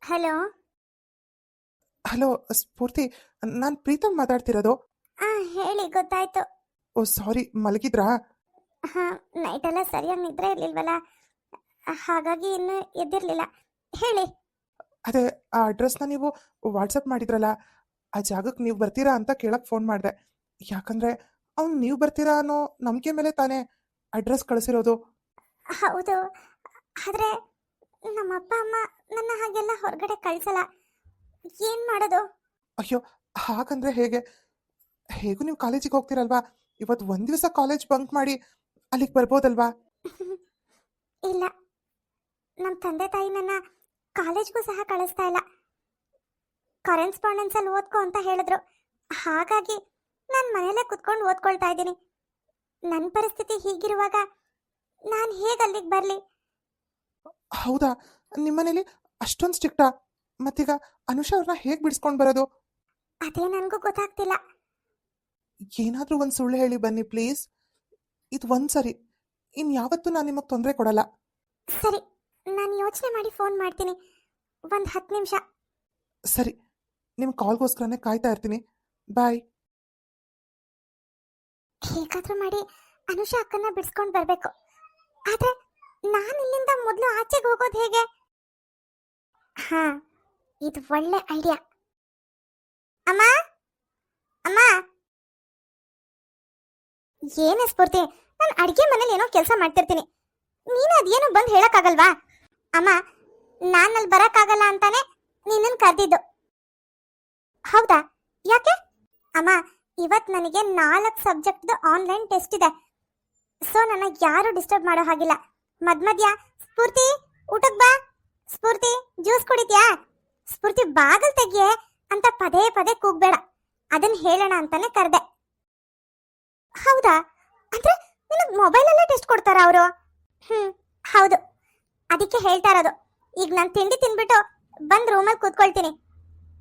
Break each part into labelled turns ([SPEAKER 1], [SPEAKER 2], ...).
[SPEAKER 1] Hello.
[SPEAKER 2] Hello ಸ್ಫೂರ್ತಿ, ನಾನು ಪ್ರೀತಮ್ ಮಾತಾಡ್ತಿರೋದು.
[SPEAKER 1] ಹೇಳಿ, ಗೊತ್ತಾಯ್ತು.
[SPEAKER 2] ಓ ಸಾರಿ, ಮಲಗಿದ್ರಾ?
[SPEAKER 1] ನೈಟೆಲ್ಲ ಸರಿಯಾಗಿ ನಿದ್ರೆ ಇರ್ಲಿಲ್ವಲ್ಲ, ಹಾಗಾಗಿ ಇನ್ನೂ ಎದ್ದಿರ್ಲಿಲ್ಲ. ಹೇಳಿ.
[SPEAKER 2] ಅದೇ ಆ ಅಡ್ರೆಸ್ನ ನೀವು ವಾಟ್ಸಪ್ ಮಾಡಿದ್ರಲ್ಲ, ಆ ಜಾಗಕ್ಕೆ ನೀವು ಬರ್ತೀರಾ ಅಂತ ಕೇಳಕ್ಕೆ ಫೋನ್ ಮಾಡಿದೆ. ಯಾಕಂದ್ರೆ ಅವ್ನು ನೀವು ಬರ್ತೀರಾ ಅನ್ನೋ ನಂಬಿಕೆ ಮೇಲೆ ತಾನೇ ಅಡ್ರೆಸ್ ಕಳಿಸಿರೋದು.
[SPEAKER 1] ಹೌದು, ಆದ್ರೆ ನಮ್ಮ ಅಪ್ಪ ಅಮ್ಮ ನನ್ನ ಹಾಗೆಲ್ಲ ಹೊರಗಡೆ ಕಳ್ಸಲ್ಲ. ಏನ್ ಮಾಡೋದು?
[SPEAKER 2] ಅಯ್ಯೋ, ಹಾಗಂದ್ರೆ ಹೇಗೆ? ಹೇಗೂ ನೀವು ಕಾಲೇಜಿಗೆ ಹೋಗ್ತೀರಲ್ವಾ, ಇವತ್ತು ಒಂದು ದಿವಸ ಕಾಲೇಜ್ ಬಂಕ್ ಮಾಡಿ ಅಲ್ಲಿಗೆ ಬರ್ಬೋದಲ್ವಾ?
[SPEAKER 1] ಇಲ್ಲ, ನಮ್ಮ ತಂದೆ ತಾಯಿ ನನ್ನ ಕಾಲೇಜ್ಗೂ ಸಹ ಕಳಿಸ್ತಾ ಇಲ್ಲ. ಕರೆನ್ಸ್ಪಾಂಡೆನ್ಸ್ ಅಲ್ಲಿ ಓದ್ಕೋ ಅಂತ ಹೇಳಿದ್ರು. ಹಾಗಾಗಿ ನಾನು ಮನೇಲೆ ಕುತ್ಕೊಂಡು ಓದ್ಕೊಳ್ತಾ ಇದ್ದೀನಿ. ನನ್ನ ಪರಿಸ್ಥಿತಿ ಹೀಗಿರುವಾಗ ನಾನು ಹೇಗೆ ಅಲ್ಲಿಗೆ ಬರಲಿ?
[SPEAKER 2] ಹೌದಾ, ನಿಮ್ಮನೇಲಿ ಅಷ್ಟೊಂದು ಸ್ಟ್ರಿಕ್ಟಾ? ಮತ್ತೀಗ ಅನುಷಾ ಅವ್ರನ್ನ ಹೇಗೆ ಬಿಡಿಸ್ಕೊಂಡು ಬರೋದು?
[SPEAKER 1] ಅದೇ ನನಗೂ ಗೊತ್ತಾಗ್ತಿಲ್ಲ.
[SPEAKER 2] ಏನಾದರೂ ಒಂದು ಸುಳ್ಳು ಹೇಳಿ ಬನ್ನಿ ಪ್ಲೀಸ್. ಇದು ಒಂದು ಸರಿ, ಇನ್ಯಾವತ್ತೂ ನಾನು ನಿಮಗೆ ತೊಂದರೆ ಕೊಡಲ್ಲ.
[SPEAKER 1] ಸರಿ, ನಾನು ಯೋಚನೆ ಮಾಡಿ ಫೋನ್ ಮಾಡ್ತೀನಿ. ಒಂದು 10 ನಿಮಿಷ.
[SPEAKER 2] ಸರಿ, ನಿಮ್ಮ ಕಾಲ್ಗೋಸ್ಕರನೇ ಕಾಯ್ತಾ ಇರ್ತೀನಿ. ಬಾಯ್.
[SPEAKER 1] ಹೇಗಾದ್ರೂ ಮಾಡಿ ಅನುಷಾ ಅಕ್ಕನ್ನ ಬಿಡಿಸ್ಕೊಂಡು ಬರಬೇಕು. ಆದ್ರೆ ನಾನು ಇಲ್ಲಿಂದ ಮೊದಲು ಆಚೆಗೆ ಹೋಗೋದು ಹೇಗೆ? ಹಾ, ಇದು ಒಳ್ಳೆ ಐಡಿಯಾ. ಅಮ್ಮ, ಅಮ್ಮ. ಏನೇ ಸ್ಫೂರ್ತಿ, ನಾನು ಅಡಿಗೆ ಮನೇಲಿ ಏನೋ ಕೆಲಸ ಮಾಡ್ತಿರ್ತೀನಿ, ನೀನು ಅದೇನು ಬಂದು ಹೇಳಕ್ಕಾಗಲ್ವಾ? ಅಮ್ಮ, ನಾನಲ್ಲಿ ಬರಕ್ಕಾಗಲ್ಲ ಅಂತಾನೆ ನಿನ್ನನ್ನು ಕರೆದಿದ್ದು. ಹೌದಾ? ಯಾಕೆ? ಅಮ್ಮ, ಇವತ್ತು ನನಗೆ 4 ಸಬ್ಜೆಕ್ಟ್ದು ಆನ್ಲೈನ್ ಟೆಸ್ಟ್ ಇದೆ. ಸೊ ನನಗೆ ಯಾರು ಡಿಸ್ಟರ್ಬ್ ಮಾಡೋ ಹಾಗಿಲ್ಲ. ಮಧ್ಯ ಸ್ಫೂರ್ತಿ, ಊಟಕ್ಕೆ ಬಾ. ಸ್ಫೂರ್ತಿ, ಜ್ಯೂಸ್ ಕುಡಿದ್ಯಾ? ಸ್ಫೂರ್ತಿ, ಬಾಗಲ್ ತೆಗಿಯೇ ಅಂತ ಪದೇ ಪದೇ ಕೂಗ್ಬೇಡ. ಅದನ್ನ ಹೇಳೋಣ ಅಂತಾನೆ ಕರೆದೆ. ಹೌದಾ? ಅಂದ್ರೆ ನಿನಗೆ ಮೊಬೈಲಲ್ಲೇ ಟೆಸ್ಟ್ ಕೊಡ್ತಾರ ಅವರು? ಹೌದು, ಅದಕ್ಕೆ ಹೇಳ್ತಾ ಇರೋದು. ಈಗ ನಾನು ತಿಂಡಿ ತಿನ್ಬಿಟ್ಟು ಬಂದು ರೂಮಲ್ಲಿ ಕೂತ್ಕೊಳ್ತೀನಿ.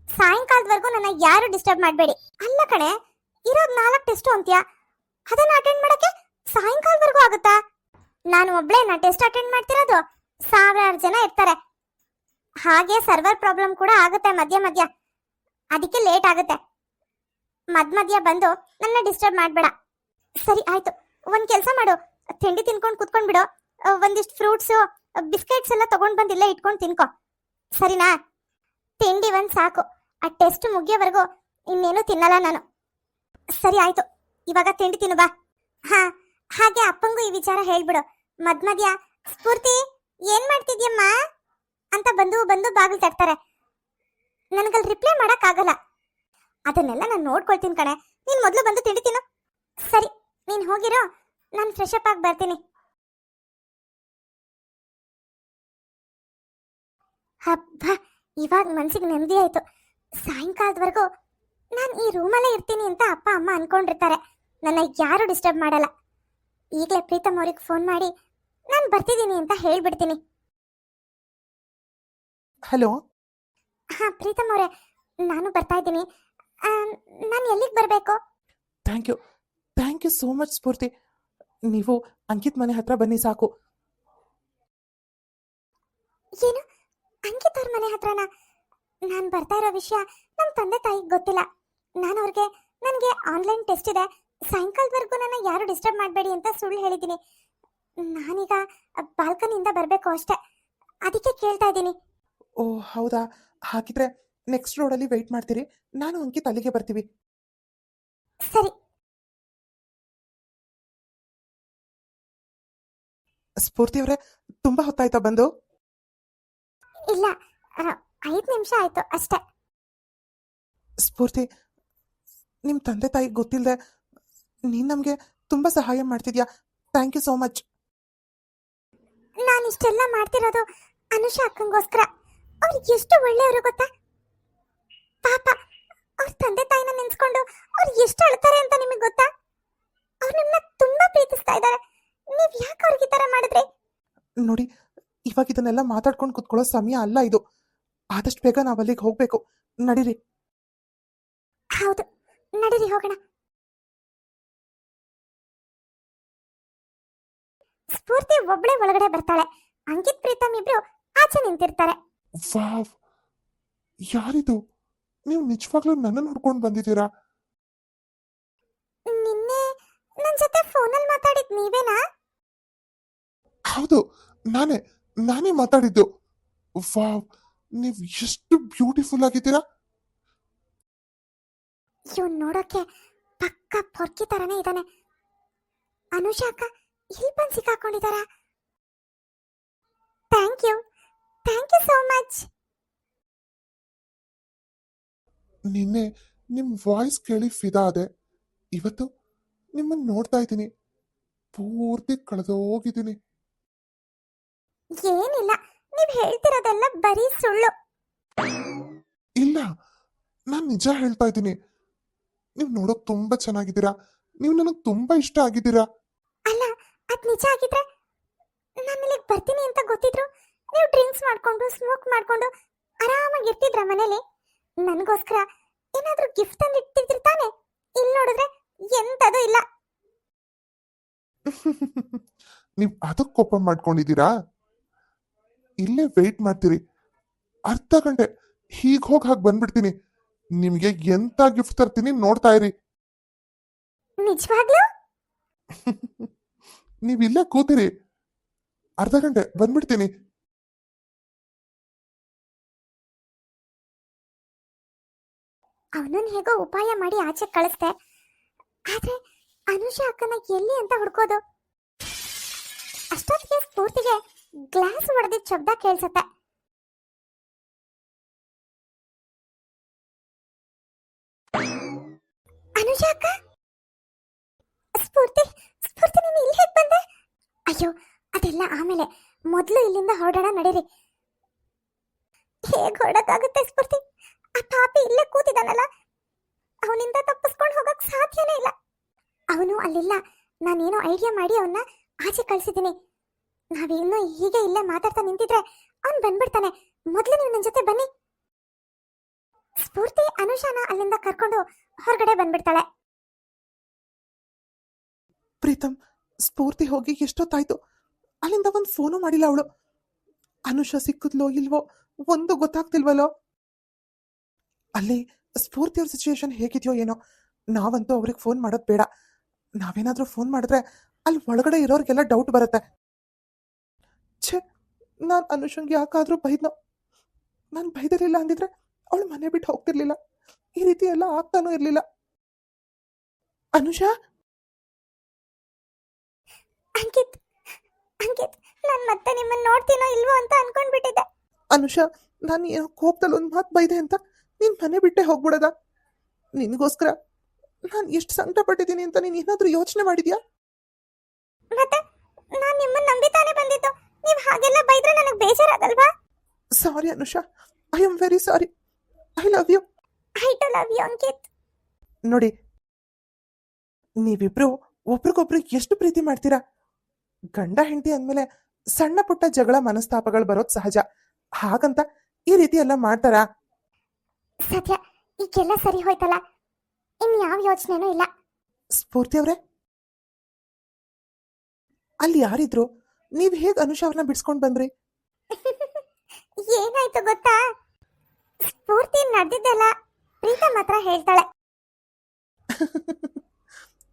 [SPEAKER 1] ಸಾಯಂಕಾಲದವರೆಗೂ ನನ್ನ ಯಾರು ಡಿಸ್ಟರ್ಬ್ ಮಾಡಬೇಡಿ. ಅಲ್ಲ ಕಣೆ, ಇರೋದು 4 ಟೆಸ್ಟ್ ಅಂತ್ಯಾ, ಅದನ್ನ ಅಟೆಂಡ್ ಮಾಡಕ್ಕೆ ಸಾಯಂಕಾಲದವರೆಗೂ ಆಗುತ್ತಾ? ನಾನು ಒಬ್ಳೇನ ಟೆಸ್ಟ್ ಅಟೆಂಡ್ ಮಾಡ್ತಿರೋದು? ಸಾವಿರಾರು ಜನ ಇರ್ತಾರೆ. ಹಾಗೆ ಸರ್ವರ್ ಪ್ರಾಬ್ಲಮ್ ಕೂಡ ಆಗುತ್ತೆ ಮಧ್ಯ. ಅದಕ್ಕೆ ಲೇಟ್ ಆಗುತ್ತೆ. ಮಧ್ಯ ಬಂದು ನನ್ನ ಡಿಸ್ಟರ್ಬ್ ಮಾಡಬೇಡ. ಸರಿ ಆಯ್ತು, ಒಂದ್ ಕೆಲಸ ಮಾಡು, ತಿಂಡಿ ತಿನ್ಕೊಂಡು ಕುತ್ಕೊಂಡ್ಬಿಡು. ಒಂದಿಷ್ಟು ಫ್ರೂಟ್ಸು, ಬಿಸ್ಕೆಟ್ಸ್ ಎಲ್ಲ ತಗೊಂಡ್ ಬಂದು ಇಲ್ಲೇ ಇಟ್ಕೊಂಡು ತಿನ್ಕೋ, ಸರಿನಾ? ತಿಂಡಿ ಒಂದ್ ಸಾಕು, ಆ ಟೆಸ್ಟ್ ಮುಗಿಯೋವರೆಗೂ ಇನ್ನೇನು ತಿನ್ನಲ್ಲ ನಾನು. ಸರಿ ಆಯ್ತು, ಇವಾಗ ತಿಂಡಿ ತಿನ್ನು ಬಾ. ಹಾಗೆ ಅಪ್ಪಂಗೂ ಈ ವಿಚಾರ ಹೇಳ್ಬಿಡು. ಮಧ್ಯ ಸ್ಫೂರ್ತಿ, ಏನ್ ಮಾಡ್ತಿದ್ಯಮ್ಮ ಅಂತ ಬಂದು ಬಾಗಿಲು ತಟ್ತಾರೆ. ನನಗಲ್ಲಿ ರಿಪ್ಲೈ ಮಾಡಕ್ ಆಗಲ್ಲ. ಅದನ್ನೆಲ್ಲ ನಾನು ನೋಡ್ಕೊಳ್ತೀನಿ ಕಣೆ. ನೀನ್ ಮೊದಲು ಬಂದು ತಿಂಡಿ ತಿನ್ನು. ಸರಿ, ನೀನ್ ಹೋಗಿರೋ, ನಾನು ಫ್ರೆಶ್ ಅಪ್ ಆಗಿ ಬರ್ತೀನಿ. ಹಬ್ಬ, ಇವಾಗ ಮನ್ಸಿಗೆ ನೆಮ್ಮದಿ ಆಯ್ತು. ಸಾಯಂಕಾಲದವರೆಗೂ ನಾನು ಈ ರೂಮಲ್ಲೇ ಇರ್ತೀನಿ ಅಂತ ಅಪ್ಪ ಅಮ್ಮ ಅನ್ಕೊಂಡಿರ್ತಾರೆ. ನನ್ನ ಯಾರು ಡಿಸ್ಟರ್ಬ್ ಮಾಡಲ್ಲ. ಈಗಲೇ ಪ್ರೀತಮ್ ಅವ್ರಿಗೆ ಫೋನ್ ಮಾಡಿ ನಾನು ಬರ್ತಿದ್ದೀನಿ ಅಂತ ಹೇಳ್ಬಿಡ್ತೀನಿ.
[SPEAKER 2] ಹಲೋ.
[SPEAKER 1] ಪ್ರೀತಮ್ ಅವರೇ, ನಾನು ಬರ್ತಾ ಇದ್ದೀನಿ. ನಾನು ಎಲ್ಲಿಗೆ ಬರಬೇಕು?
[SPEAKER 2] ಥ್ಯಾಂಕ್ ಯು ಸೋ ಮಚ್ ಸ್ಫೂರ್ತಿ. ನೀವು ಅಂಕಿತ್ ಮನೆ ಹತ್ರ ಬನ್ನಿ ಸಾಕು.
[SPEAKER 1] ಏನು, ಅಂಕಿತ್ ಅವ್ರ ಮನೆ ಹತ್ರನಾ? ನಾನು ಬರ್ತಾ ಇರೋ ವಿಷಯ ನಮ್ಮ ತಂದೆ ತಾಯಿಗೆ ಗೊತ್ತಿಲ್ಲ. ನಾನು ಅವ್ರಿಗೆ ನನಗೆ ಆನ್ಲೈನ್ ಟೆಸ್ಟ್ ಇದೆ, ಸಾಯಂಕಾಲದವರೆಗೂ ನನ್ನ ಯಾರು ಡಿಸ್ಟರ್ಬ್ ಮಾಡಬೇಡಿ ಅಂತ ಸುಳ್ಳು ಹೇಳಿದ್ದೀನಿ. ನಾನೀಗ ಬಾಲ್ಕನಿಯಿಂದ ಬರಬೇಕು ಅಷ್ಟೇ, ಅದಕ್ಕೆ ಕೇಳ್ತಾ ಇದ್ದೀನಿ.
[SPEAKER 2] ಓ ಹೌದಾ, ಹಾಗಿದ್ರೆ ನೆಕ್ಸ್ಟ್ ರೋಡಲ್ಲಿ ವೆಯ್ಟ್ ಮಾಡ್ತೀರಿ, ನಾನು ಅಂಕಿತ್ ಅಲ್ಲಿಗೆ ಬರ್ತೀವಿ.
[SPEAKER 1] ಸರಿ.
[SPEAKER 2] ಸ್ಫೂರ್ತಿ ಅವರೇ, ತುಂಬಾ ಹೊತ್ತಾಯ್ತಾ ಬಂದು?
[SPEAKER 1] ಇಲ್ಲ, 5 ನಿಮಿಷ ಆಯ್ತು ಅಷ್ಟೇ.
[SPEAKER 2] ಸ್ಫೂರ್ತಿ, ನಿಮ್ಮ ತಂದೆ ತಾಯಿಗೆ ಗೊತ್ತಿಲ್ಲದೆ ನೀನು ನಮಗೆ ತುಂಬ ಸಹಾಯ ಮಾಡ್ತಿದ್ಯಾ. Thank you so much.
[SPEAKER 1] ನಾನು ಇಷ್ಟೆಲ್ಲ ಮಾಡ್ತಿರೋದು ಅನುಷಾ ಅಕ್ಕಂಗೋಸ್ಕರ. ಅವ್ರು ಎಷ್ಟು ಒಳ್ಳೆಯವರು ಗೊತ್ತಾ? ಪಾಪ, ಅವ್ರ ತಂದೆ ತಾಯಿನ ನೆನ್ಸ್ಕೊಂಡು ಅವ್ರು ಎಷ್ಟು ಅಳ್ತಾರೆ ಅಂತ ನಿಮಗೆ ಗೊತ್ತಾ? ಅವ್ರು ನಿಮ್ಮನ್ನ ತುಂಬಾ ಪ್ರೀತಿಸ್ತಾ ಇದ್ದಾರೆ. ನೀವ್ ಯಾಕೆ ಅವ್ರಿಗೆ ಈ ತರ ಮಾಡಿದ್ರಿ?
[SPEAKER 2] ನೋಡಿ, ಇವಾಗ ಇದನ್ನೆಲ್ಲ ಮಾತಾಡ್ಕೊಂಡು ಕುತ್ಕೊಳ್ಳೋ ಸಮಯ ಅಲ್ಲ ಇದು. ಆದಷ್ಟು ಬೇಗ ನಾವು ಅಲ್ಲಿಗೆ ಹೋಗ್ಬೇಕು. ನಡೀರಿ.
[SPEAKER 1] ಹೌದು, ನಡೀರಿ ಹೋಗೋಣ. ಸ್ಫೂರ್ತಿ ಒಬ್ಳೆ ಒಳಗಡೆ ಬರ್ತಾಳೆ. ಅಂಕಿತ್ ಪ್ರೀತಮ್ ಇಬ್ರು ಆಚೆ ನಿಂತಿರ್ತಾರೆ.
[SPEAKER 2] ವಾವ್, ಯಾರಿದು? ನೀವು ನಿಜವಾಗ್ಲೂ ನನ್ನನ್ನು ಹುಡ್ಕೊಂಡು ಬಂದಿದ್ದೀರಾ?
[SPEAKER 1] ನಿನ್ನೆ ನನ್ ಜೊತೆ ಫೋನಲ್ಲಿ ಮಾತಾಡಿದ್ ನೀವೇನಾ?
[SPEAKER 2] ಹೌದು, ನಾನೇ ನಾನೇ ಮಾತಾಡಿದ್ದು. ವಾವ್, ನೀವು ಎಷ್ಟು ಬ್ಯೂಟಿಫುಲ್ ಆಗಿದ್ದೀರಾ.
[SPEAKER 1] ಇವ್ನ್ ನೋಡೋಕೆ ಪಕ್ಕ ಪೊರ್ಕಿ ತರನೇ ಇದ್ದಾನೆ. ಅನುಷಾ ಅಕ್ಕ ಇಲ್ಲಿ ಬಂದು ಸಿಕ್ಕಾಕೊಂಡಿದಾರ. Thank you so much.
[SPEAKER 2] ನಿನ್ನೆ ನಿಮ್ ವಾಯ್ಸ್ ಕೇಳಿ ಫಿದಾ ಆದೆ. ಇವತ್ತು ನಿಮ್ಮನ್ನ ನೋಡ್ತಾ ಇದ್ದೀನಿ, ಪೂರ್ತಿ ಕಳೆದೋಗಿದ್ದೀನಿ.
[SPEAKER 1] ಏನಿಲ್ಲ, ನೀವ್ ಹೇಳ್ತಿರೋದೆಲ್ಲ ಬರೀ ಸುಳ್ಳು.
[SPEAKER 2] ಇಲ್ಲ, ನಾನ್ ನಿಜ ಹೇಳ್ತಾ ಇದ್ದೀನಿ. ನೀವು ನೋಡೋಕ್ ತುಂಬಾ ಚೆನ್ನಾಗಿದ್ದೀರಾ. ನೀವು ನನಗೆ ತುಂಬಾ ಇಷ್ಟ ಆಗಿದ್ದೀರಾ.
[SPEAKER 1] ಅಲ್ಲ, ಅದ್ ನಿಜ ಆಗಿದ್ರೆ ನಾನು ಇಲ್ಲಿಗೆ ಬರ್ತೀನಿ ಅಂತ ಗೊತ್ತಿದ್ರು ನೀವು ಡ್ರಿಂಕ್ಸ್ ಮಾಡ್ಕೊಂಡು ಸ್ಮೋಕ್ ಮಾಡ್ಕೊಂಡು ಆರಾಮಾಗಿ ಇರ್ತಿದ್ರ ಮನೇಲಿ. ನನಗೋಸ್ಕರ ಏನಾದ್ರೂ ಗಿಫ್ಟ್ ತಂದು ಇಟ್ಟಿದ್ರಿ ತಾನೆ? ಇಲ್ಲಿ ನೋಡಿದ್ರೆ ಎಂತದೂ ಇಲ್ಲ.
[SPEAKER 2] ನೀವ್ ಅದಕ್ಕೆ ಕೋಪ ಮಾಡ್ಕೊಂಡಿದ್ದೀರಾ? ಇಲ್ಲೇ ವೆಯ್ಟ್ ಮಾಡ್ತೀರಿ, ಅರ್ಧ ಗಂಟೆ ಹೀಗ್ ಹೋಗಿ ಹಾಗೆ ಬಂದ್ಬಿಡ್ತೀನಿ. ನಿಮ್ಗೆ ಎಂತ ಗಿಫ್ಟ್ ತರ್ತೀನಿ ನೋಡ್ತಾ ಇರಿ.
[SPEAKER 1] ನಿಜವಾಗ್ಲೂ?
[SPEAKER 2] ನೀವ್ ಇಲ್ಲೇ ಕೂತಿರಿ, ಅರ್ಧ ಗಂಟೆ ಬಂದ್ಬಿಡ್ತೀನಿ.
[SPEAKER 1] ಅವನನ್ನ ಹೇಗೋ ಉಪಾಯ ಮಾಡಿ ಆಚೆ ಕಳಿಸ್ದೆ. ಆದ್ರೆ ಅನುಷಾ ಅಕ್ಕನ ಎಲ್ಲಿ ಅಂತ ಹುಡ್ಕೋದು? ಅಷ್ಟೊತ್ತಿಗೆ ಸ್ಫೂರ್ತಿಗೆ ಗ್ಲಾಸ್ ಹೊಡೆದಿದ್ದ ಶಬ್ದ ಕೇಳಿಸುತ್ತೆ. ಅನುಷಾ ಅಕ್ಕ, ಸ್ಫೂರ್ತಿ ನೀನು ಇಲ್ಲಿ ಹೇಗೆ ಬಂದೆ? ಅಯ್ಯೋ, ಅದೆಲ್ಲ ಆಮೇಲೆ, ಮೊದಲು ಇಲ್ಲಿಂದ ಹೊರಡೋಣ ನಡೀರಿ. ಹೇಗೆ ಹೊರಡಕ್ಕಾಗುತ್ತೆ ಸ್ಫೂರ್ತಿ? ಆ ಪಾಪಿ ಇಲ್ಲೇ ಕೂತಿದ್ದಾನಲ್ಲ, ಅವನಿಂದ ತಪ್ಪಿಸ್ಕೊಂಡು ಹೋಗಕ್ ಸಾಧ್ಯನೇ ಇಲ್ಲ. ಅವನು ಅಲ್ಲಿಲ್ಲ. ನಾನೇನೋ ಐಡಿಯಾ ಮಾಡಿ ಅವನ್ನ ಆಚೆ ಕಳ್ಸಿದ್ದೀನಿ. ನಾವಿನ್ನೂ ಹೀಗೆ ಇಲ್ಲೇ ಮಾತಾಡ್ತಾ ನಿಂತಿದ್ರೆ ಅವನ್ ಬಂದ್ಬಿಡ್ತಾನೆ. ಮೊದಲು ನೀವು ನನ್ನ ಜೊತೆ ಬನ್ನಿ. ಸ್ಫೂರ್ತಿ ಅನುಷಾನ ಅಲ್ಲಿಂದ ಕರ್ಕೊಂಡು ಹೊರಗಡೆ ಬಂದ್ಬಿಡ್ತಾಳೆ.
[SPEAKER 2] ಪ್ರೀತಮ್, ಸ್ಫೂರ್ತಿ ಹೋಗಿ ಎಷ್ಟೊತ್ತಾಯ್ತು, ಅಲ್ಲಿಂದ ಒಂದು ಫೋನು ಮಾಡಿಲ್ಲ ಅವಳು. ಅನುಷಾ ಸಿಕ್ಕದ್ಲೋ ಇಲ್ವೋ ಒಂದು ಗೊತ್ತಾಗ್ತಿಲ್ವಲ್ಲೋ. ಅಲ್ಲಿ ಸ್ಫೂರ್ತಿ ಅವ್ರ ಸಿಚುವೇಶನ್ ಹೇಗಿದೆಯೋ ಏನೋ. ನಾವಂತೂ ಅವ್ರಿಗೆ ಫೋನ್ ಮಾಡೋದು ಬೇಡ. ನಾವೇನಾದ್ರೂ ಫೋನ್ ಮಾಡಿದ್ರೆ ಅಲ್ಲಿ ಒಳಗಡೆ ಇರೋರಿಗೆಲ್ಲ ಡೌಟ್ ಬರುತ್ತೆ. ಛೇ, ನಾನು ಅನುಷಂಗೆ ಯಾಕಾದ್ರೂ ಬೈದ್ನೋ. ನಾನು ಬೈದಿರಲಿಲ್ಲ ಅಂದಿದ್ರೆ ಅವಳು ಮನೆ ಬಿಟ್ಟು ಹೋಗ್ತಿರ್ಲಿಲ್ಲ, ಈ ರೀತಿ ಎಲ್ಲ ಆಗ್ತಾನೂ ಇರ್ಲಿಲ್ಲ. ಅನುಷಾ,
[SPEAKER 1] ಅಂಕಿತ್ ನಾನು ಮತ್ತೆ ನಿಮ್ಮನ್ನ ನೋಡ್ತೀನೋ ಇಲ್ವೋ ಅಂತ ಅನ್ಕೊಂಡ್ಬಿಟ್ಟಿದ್ದೆ.
[SPEAKER 2] ಅನುಷಾ, ನಾನು ಏನೋ ಕೋಪದಲ್ಲಿ ಒಂದು ಮಾತು ಬೈದೆ ಅಂತ ನೀನ್ ಮನೆ ಬಿಟ್ಟೆ ಹೋಗ್ಬಿಡದ? ನಿನಗೋಸ್ಕರ ನಾನು ಎಷ್ಟು ಸಂಕಟ ಪಟ್ಟಿದ್ದೀನಿ ಅಂತ ನೀನ್ ಏನಾದ್ರೂ ಯೋಚನೆ ಮಾಡಿದ್ಯಾ?
[SPEAKER 1] ಮತ್ತೆ ನಾನು ನಿಮ್ಮನ್ನ ನಂಬಿತಾನೆ ಬಂದಿದ್ದು. ನೀವು ಹಾಗೆಲ್ಲ ಬೈದ್ರೆ ನನಗೆ ಬೇಜಾರಾಗಲ್ವಾ?
[SPEAKER 2] Sorry Anusha, I am very sorry. I love you.
[SPEAKER 1] I too love you Ankit.
[SPEAKER 2] ನೋಡಿ, ನೀವಿಬ್ರು ಒಬ್ರಿಗೊಬ್ರು ಎಷ್ಟು ಪ್ರೀತಿ ಮಾಡ್ತೀರಾ. ಗಂಡ ಹೆಂಡತಿ ಅಂದ್ಮೇಲೆ ಸಣ್ಣ ಪುಟ್ಟ ಜಗಳ ಮನಸ್ತಾಪಗಳು ಬರೋದು ಸಹಜ. ಹಾಗಂತ ಈ ರೀತಿ ಎಲ್ಲ ಮಾಡ್ತಾರಾ?
[SPEAKER 1] ಸದ್ಯ ಈಗೆಲ್ಲ ಸರಿ ಹೋಯ್ತಲ್ಲ, ಇನ್ಯಾವ ಯೋಚನೆನೂ ಇಲ್ಲ.
[SPEAKER 2] ಸ್ಫೂರ್ತಿ ಅವ್ರೆ, ಅಲ್ಲಿ ಯಾರಿದ್ರು? ನೀವ್ ಹೇಗ್ ಅನುಷಾ ಅವ್ರನ್ನ ಬಿಡ್ಸ್ಕೊಂಡ್ ಬಂದ್ರಿ?
[SPEAKER 1] ಏನಾಯ್ತು ಗೊತ್ತಾ? ಸ್ಫೂರ್ತಿ ನಡೆದಿದ್ದೆಲ್ಲ ಪ್ರೀತಮ್ ಹತ್ರ ಹೇಳ್ತಾಳೆ.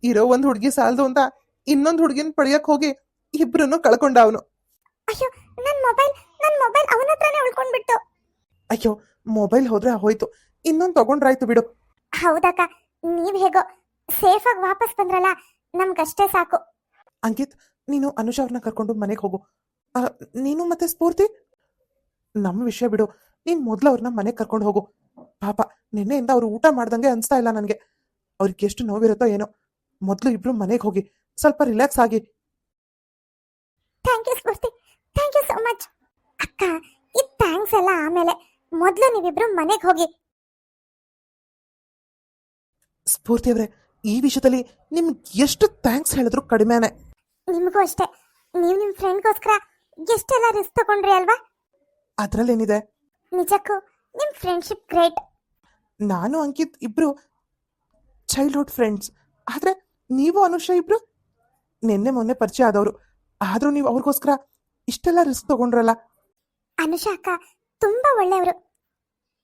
[SPEAKER 2] ಇರೋ ಒಂದ್ ಹುಡ್ಗಿ ಸಾಲದು ಅಂತ ಇನ್ನೊಂದ್ ಹುಡ್ಗಿನ ಪಡೆಯಕ್ ಹೋಗಿ ಇಬ್ರನ್ನು ಕಳ್ಕೊಂಡ ಅವನು.
[SPEAKER 1] ಅಯ್ಯೋ, ನನ್ ಮೊಬೈಲ್ ಅವನ ಹತ್ರನೇ ಉಳ್ಕೊಂಡ್ಬಿಟ್ಟು.
[SPEAKER 2] ಅಯ್ಯೋ, ಮೊಬೈಲ್ ಹೋದ್ರೆ ಹೋಯ್ತು, ಇನ್ನೊಂದ್ ತಗೊಂಡ್ರಾಯ್ತು ಬಿಡು.
[SPEAKER 1] ಹೌದಕ್ಕ, ನೀವ್ ಹೇಗೋ ಸೇಫ್ ಆಗಿ ವಾಪಸ್ ಬಂದ್ರಲ್ಲ, ನಮ್ಗಷ್ಟೇ ಸಾಕು.
[SPEAKER 2] ಅಂಕಿತ್, ನೀನು ಅನುಷಾ ಅವ್ರನ್ನ ಕರ್ಕೊಂಡು ಮನೆಗೆ ಹೋಗು. ನೀನು ಮತ್ತೆ ಸ್ಫೂರ್ತಿ ನಮ್ಮ ವಿಷಯ ಬಿಡು, ನೀನ್ ಮೊದ್ಲು ಅವ್ರನ್ನ ಮನೆಗೆ ಕರ್ಕೊಂಡು ಹೋಗು. ಪಾಪ, ನಿನ್ನೆಯಿಂದ ಅವ್ರು ಊಟ ಮಾಡ್ದಂಗೆ ಅನ್ಸ್ತಾ ಇಲ್ಲ ನನ್ಗೆ. ಅವ್ರಿಗೆ ಎಷ್ಟು ನೋವಿರುತ್ತೋ ಏನೋ. ಮೊದ್ಲು ಇಬ್ರು ಮನೆಗೆ ಹೋಗಿ ಸ್ವಲ್ಪ ರಿಲ್ಯಾಕ್ಸ್ ಆಗಿ.
[SPEAKER 1] Thank you Spoorthi, thank you so much. ಅಕ್ಕ, ಈ ಥ್ಯಾಂಕ್ಸ್ ಎಲ್ಲ ಆಮೇಲೆ, ಮೊದ್ಲು ನೀವಿಬ್ರು ಮನೆಗೆ ಹೋಗಿ.
[SPEAKER 2] ಸ್ಫೂರ್ತಿ ಅವ್ರೆ, ಈ ವಿಷಯದಲ್ಲಿ ನಿಮ್ಗೆ ಎಷ್ಟು ಥ್ಯಾಂಕ್ಸ್ ಹೇಳಿದ್ರು ಕಡಿಮೆನೆ.
[SPEAKER 1] ನಿಮಗೂ ಅಷ್ಟೇ. ನೀವು ನಿಮ್ ಫ್ರೆಂಡ್ಗೋಸ್ಕರ ಎಷ್ಟೆಲ್ಲ ರಿಸ್ಕ್ ತಗೊಂಡ್ರಿ ಅಲ್ವಾ?
[SPEAKER 2] ಅದ್ರಲ್ಲೇನಿದೆ,
[SPEAKER 1] ನಿಜಕ್ಕೂ ನಿಮ್ ಫ್ರೆಂಡ್ಶಿಪ್ ಗ್ರೇಟ್.
[SPEAKER 2] ನಾನು ಅಂಕಿತ್ ಇಬ್ರು ಚೈಲ್ಡ್ಹುಡ್ ಫ್ರೆಂಡ್ಸ್. ಆದ್ರೆ ನೀವು ಅನುಷಾ ಇಬ್ರು ನಿನ್ನೆ ಮೊನ್ನೆ ಪರಿಚಯ ಆದವರು. ಆದ್ರೂ ನೀವು ಅವ್ರಿಗೋಸ್ಕರ ಇಷ್ಟೆಲ್ಲ ರಿಸ್ಕ್ ತಗೊಂಡ್ರಲ್ಲ.
[SPEAKER 1] ಅನುಷಾ ಅಕ್ಕ ತುಂಬಾ ಒಳ್ಳೆಯವರು.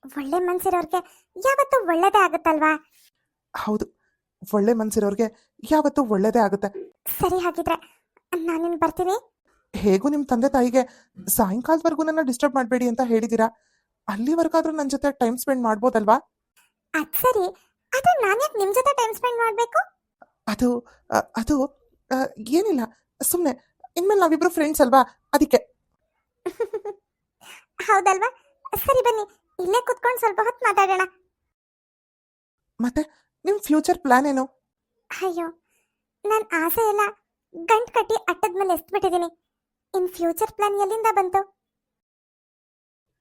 [SPEAKER 1] ಒಳ್ಳೆ ಮನ್ಸಿರೋರ್ಗೆ ಯಾವತ್ತೂ ಒಳ್ಳೇದೇ ಆಗುತ್ತಲ್ವಾ?
[SPEAKER 2] ಹೌದು, ಒಳ್ಳೆ ಮನ್ಸಿರೋರ್ಗೆ ಯಾವತ್ತೂ ಒಳ್ಳೇದೇ ಆಗುತ್ತೆ.
[SPEAKER 1] ಸರಿ, ಹಾಗಿದ್ರೆ ನಾನಿನ್ ಬರ್ತೀನಿ.
[SPEAKER 2] ಹೇಗೂ ನಿಮ್ಮ ತಂದೆ ತಾಯಿಗೆ ಸಾಯಂಕಾಲದವರೆಗೂ ನನ್ನ ಡಿಸ್ಟರ್ಬ್ ಮಾಡಬೇಡಿ ಅಂತ ಹೇಳಿದ್ದೀರಾ. ಅಲ್ಲಿವರೆಗಾದ್ರೂ ನನ್ನ ಜೊತೆ ಟೈಮ್ ಸ್ಪೆಂಡ್ ಮಾಡ್ಬೋದಲ್ವಾ?
[SPEAKER 1] ಅದ್ ಸರಿ, ಆದ್ರೆ ನಾನ್ಯಾಕೆ ನಿಮ್ ಜೊತೆ ಟೈಮ್ ಸ್ಪೆಂಡ್ ಮಾಡ್ಬೇಕು?
[SPEAKER 2] ಅದು ಅದು ಏನಿಲ್ಲ, ಸುಮ್ಮನೆ ಇನ್ಮೇಲೆ ನಾವಿಬ್ರು ಫ್ರೆಂಡ್ಸ್ ಅಲ್ವಾ, ಅದಕ್ಕೆ.
[SPEAKER 1] ಹೌದಲ್ವಾ? ಸರಿ, ಬನ್ನಿ ಇಲ್ಲೇ ಕುತ್ಕೊಂಡು ಸ್ವಲ್ಪ ಹೊತ್ತು ಮಾತಾಡೋಣ.
[SPEAKER 2] ಮತ್ತೆ ನಿಮ್ಮ ಫ್ಯೂಚರ್ ಪ್ಲಾನ್ ಏನು?
[SPEAKER 1] ಅಯ್ಯೋ, ನನ್ನ ಆಸೆ ಎಲ್ಲ ಗಂಟ್ ಕಟ್ಟಿ ಅಟ್ಟದ ಮೇಲೆ ಎಸ್ಬಿಟ್ಟಿದ್ದೀನಿ. ಇನ್ ಫ್ಯೂಚರ್ ಪ್ಲಾನ್ ಎಲ್ಲಿಂದ ಬಂತು?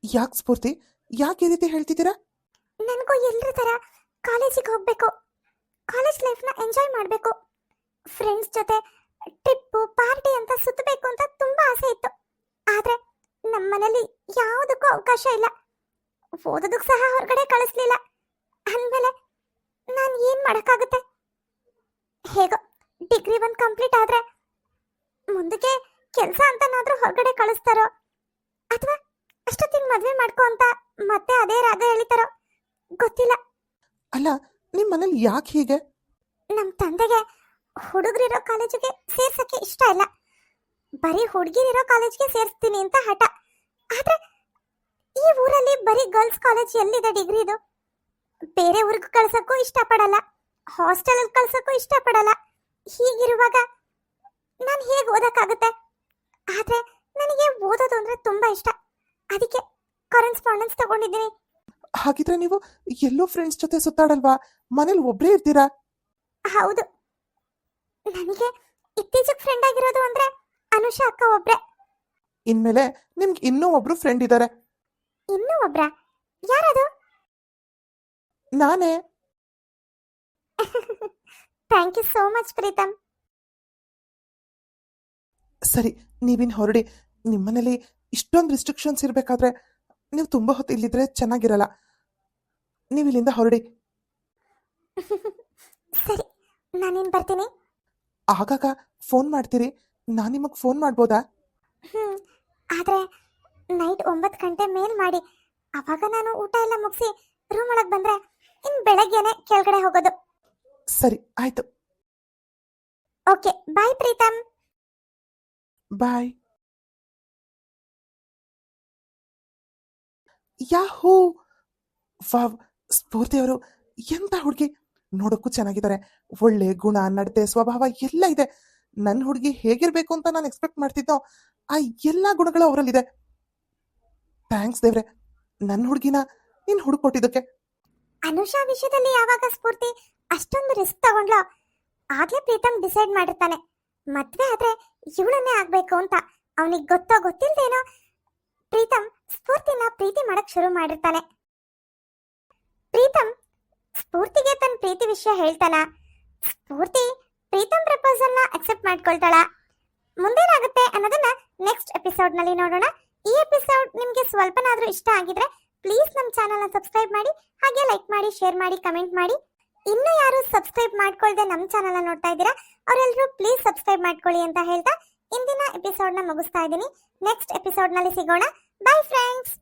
[SPEAKER 2] ಯಾಕೆ ಸ್ಫೂರ್ತಿ, ಯಾಕೆ ಈ ರೀತಿ ಹೇಳ್ತಿದ್ದೀರಾ?
[SPEAKER 1] ನನಗೂ ಎಲ್ಲರ ತರ ಕಾಲೇಜಿಗೆ ಹೋಗ್ಬೇಕು, ಕಾಲೇಜ್ ಲೈಫ್ನ ಎಂಜಾಯ್ ಮಾಡಬೇಕು, ಫ್ರೆಂಡ್ಸ್ ಜೊತೆ ಟ್ರಿಪ್ಪು ಪಾರ್ಟಿ ಅಂತ ಸುತ್ತಬೇಕು ಅಂತ ತುಂಬಾ ಆಸೆ ಇತ್ತು. ಆದ್ರೆ ನಮ್ಮ ಮನೇಲಿ ಯಾವುದಕ್ಕೂ ಅವಕಾಶ ಇಲ್ಲ, ಓದೋದಕ್ಕೆ ಸಹ ಹೊರಗಡೆ ಕಳಿಸ್ಲಿಲ್ಲ. ಅಂದಮೇಲೆ ನಾನು ಏನ್ ಮಾಡಕ್ಕಾಗುತ್ತೆ? ಹೇಗೋ ಡಿಗ್ರಿ ಒಂದು ಕಂಪ್ಲೀಟ್ ಆದ್ರೆ ಮುಂದಕ್ಕೆ ಕೆಲಸ ಅಂತನಾದ್ರೂ ಹೊರಗಡೆ ಕಳಿಸ್ತಾರೋ, ಅಥವಾ ಅಷ್ಟೊತ್ತಿಗೆ ಮದ್ವೆ ಮಾಡ್ಕೊ ಅಂತ ಮತ್ತೆ ಅದೇ ರಾಗ ಎಳಿತಾರೋ ಗೊತ್ತಿಲ್ಲ.
[SPEAKER 2] ಅಲ್ಲ, ನಿಮ್ಮ ಮನೇಲಿ ಯಾಕೆ ಹೀಗೆ?
[SPEAKER 1] ನಮ್ ತಂದೆಗೆ ಹುಡುಗರಿರೋ ಕಾಲೇಜಿಗೆ ಸೇರ್ಸಕ್ಕೆ ಇಷ್ಟ ಇಲ್ಲ, ಬರೀ ಹುಡುಗಿರಿರೋ ಕಾಲೇಜ್ಗೆ ಸೇರಿಸ್ತೀನಿ ಅಂತ ಹಠ. ಆದ್ರೆ ಈ ಊರಲ್ಲಿ ಬರೀ ಗರ್ಲ್ಸ್ ಕಾಲೇಜ್ ಎಲ್ಲಿದೆ ಡಿಗ್ರಿದು? ಬೇರೆ ಊರಿಗೆ ಕಳ್ಸಕ್ಕೂ ಇಷ್ಟಪಡಲ್ಲ, ಹಾಸ್ಟೆಲ್ ಅಲ್ಲಿ ಕಳ್ಸಕ್ಕೂ ಇಷ್ಟಪಡಲ್ಲ. ಹೀಗಿರುವಾಗ ನಾನು ಹೇಗೆ ಓದಕ್ಕಾಗುತ್ತೆ? ಆದ್ರೆ ನನಗೆ ಓದೋದು ಅಂದ್ರೆ ತುಂಬಾ ಇಷ್ಟ, ಅದಕ್ಕೆ ಕರೆಸ್ಪಾಂಡೆನ್ಸ್ ತಗೊಂಡಿದ್ದೀನಿ.
[SPEAKER 2] ಹಾಗಿದ್ರೆ ನೀವು ಎಲ್ಲೋ ಫ್ರೆಂಡ್ಸ್ ಜೊತೆ ಸುತ್ತಾಡಲ್ವಾ? ಮನೇಲಿ ಒಬ್ರೇ ಇರ್ತೀರಾ?
[SPEAKER 1] ಹೌದು, ನನಗೆ ಇತ್ತೀಚೆಗೆ ಫ್ರೆಂಡ್ ಆಗಿರೋದು ಅಂದ್ರೆ ಅನುಷಾ ಅಕ್ಕ ಒಬ್ರೆ.
[SPEAKER 2] ಇನ್ಮೇಲೆ ನಿಮ್ಗೆ ಇನ್ನೂ ಒಬ್ರು ಫ್ರೆಂಡ್ ಇದ್ದಾರೆ.
[SPEAKER 1] ಇನ್ನೂ ಒಬ್ರ? ಯಾರದು?
[SPEAKER 2] ನಾನೇ.
[SPEAKER 1] Thank you so much Preetham.
[SPEAKER 2] ಸರಿ, ನೀವಿನ್ ಹೊರಡಿ. ನಿಮ್ಮನೇಲಿ ಇಷ್ಟೊಂದು ರಿಸ್ಟ್ರಿಕ್ಷನ್ಸ್ ಇರಬೇಕಾದ್ರೆ ನೀವು ತುಂಬಾ ಹೊತ್ತು ಇಲ್ಲಿದ್ರೆ ಚೆನ್ನಾಗಿರಲ್ಲ. ನೀವು ಇಲ್ಲಿಂದ ಹೊರಡಿ.
[SPEAKER 1] ಸರಿ, ನಾನೇನ್ ಬರ್ತೀನಿ.
[SPEAKER 2] ಆಗಾಗ ಫೋನ್ ಮಾಡ್ತೀರಿ, ನಾನು ನಿಮಗೆ ಫೋನ್ ಮಾಡ್ಬೋದಾ?
[SPEAKER 1] ಆದ್ರೆ ನೈಟ್ 9 ಗಂಟೆ ಮೇಲ್ ಮಾಡಿ, ಅವಾಗ ನಾನು ಊಟ ಎಲ್ಲ ಮುಗಿಸಿ ರೂಮ್ ಒಳಗೆ ಬಂದ್ರೆ ಇನ್ ಬೆಳಗ್ಗೆನೆ ಕೆಳಗಡೆ ಹೋಗೋದು.
[SPEAKER 2] ಸರಿ, ಆಯ್ತು.
[SPEAKER 1] ಓಕೆ, ಬಾಯ್ ಪ್ರೀತಮ್.
[SPEAKER 2] ಬಾಯ್. ಯಾಹೂ, ವಾವ್, ಸ್ಫೂರ್ತಿ ಅವರು ಎಂತ ಹುಡುಗಿ! ನೋಡೋಕ್ಕೂ ಚೆನ್ನಾಗಿದ್ದಾರೆ, ಒಳ್ಳೆ ಗುಣ, ನಡತೆ, ಸ್ವಭಾವ ಎಲ್ಲ ಇದೆ. ನನ್ನ ಹುಡುಗಿ ಹೇಗಿರ್ಬೇಕು ಅಂತ ನಾನು ಎಕ್ಸ್ಪೆಕ್ಟ್ ಮಾಡ್ತಿದ್ದೋ ಆ ಎಲ್ಲ ಗುಣಗಳು ಅವರಲ್ಲಿದೆ. ಥ್ಯಾಂಕ್ಸ್ ದೇವ್ರೆ, ನನ್ನ ಹುಡುಗಿನ ನೀನು ಹುಡುಕೊಟ್ಟಿದ್ದಕ್ಕೆ.
[SPEAKER 1] ಅನುಷಾ ವಿಷಯದಲ್ಲಿ ಯಾವಾಗ ಸ್ಫೂರ್ತಿ ಅಷ್ಟೊಂದು ರಿಸ್ಕ್ ತಗೊಂಡ್ಲೋ ಆಗ್ಲೇ ಪ್ರೀತಮ್ ಡಿಸೈಡ್ ಮಾಡಿರ್ತಾನೆ ಮದ್ವೆ ಆದ್ರೆ ಇವಳನ್ನೇ ಆಗ್ಬೇಕು ಅಂತ. ಅವನಿಗೆ ಗೊತ್ತೋ ಗೊತ್ತಿಲ್ದೇನೋ ಪ್ರೀತಮ್ ಸ್ಫೂರ್ತಿನ ಪ್ರೀತಿ ಮಾಡಕ್ ಶುರು ಮಾಡಿರ್ತಾನೆ. ಪ್ರೀತಮ್ ಸ್ಫೂರ್ತಿಗೆ ತನ್ನ ಪ್ರೀತಿ ವಿಷಯ ಹೇಳ್ತಾನ. ಸ್ಫೂರ್ತಿ ಪ್ರೀತಮ್ ಪ್ರಪೋಸಲ್ ನ ಅಕ್ಸೆಪ್ಟ್ ಮಾಡ್ಕೊಳ್ತಾಳ. ಮುಂದೇನಾಗುತ್ತೆ ಅನ್ನೋದನ್ನ ನೆಕ್ಸ್ಟ್ ಎಪಿಸೋಡ್ ನಲ್ಲಿ ನೋಡೋಣ. ಈ ಎಪಿಸೋಡ್ ನಿಮ್ಗೆ ಸ್ವಲ್ಪನಾದ್ರೂ ಇಷ್ಟ ಆಗಿದ್ರೆ ಪ್ಲೀಸ್ ನಮ್ಮ ಚಾನಲ್ ನ ಸಬ್ಸ್ಕ್ರೈಬ್ ಮಾಡಿ, ಹಾಗೆ ಲೈಕ್ ಮಾಡಿ, ಶೇರ್ ಮಾಡಿ, ಕಮೆಂಟ್ ಮಾಡಿ. ಇನ್ನು ಯಾರು ಸಬ್ಸ್ಕ್ರೈಬ್ ಮಾಡ್ಕೊಳ್ದೆ ನಮ್ಮ ಚಾನಲ್ ನೋಡ್ತಾ ಇದ್ದೀರಾ ಅವರೆಲ್ಲರೂ ಪ್ಲೀಸ್ ಸಬ್ಸ್ಕ್ರೈಬ್ ಮಾಡ್ಕೊಳ್ಳಿ ಅಂತ ಹೇಳ್ತಾ ಇಂದಿನ ಎಪಿಸೋಡ್ ನ ಮುಗಿಸ್ತಾ ಇದ್ದೀನಿ. ನೆಕ್ಸ್ಟ್ ಎಪಿಸೋಡ್ ನಲ್ಲಿ ಸಿಗೋಣ. By friends.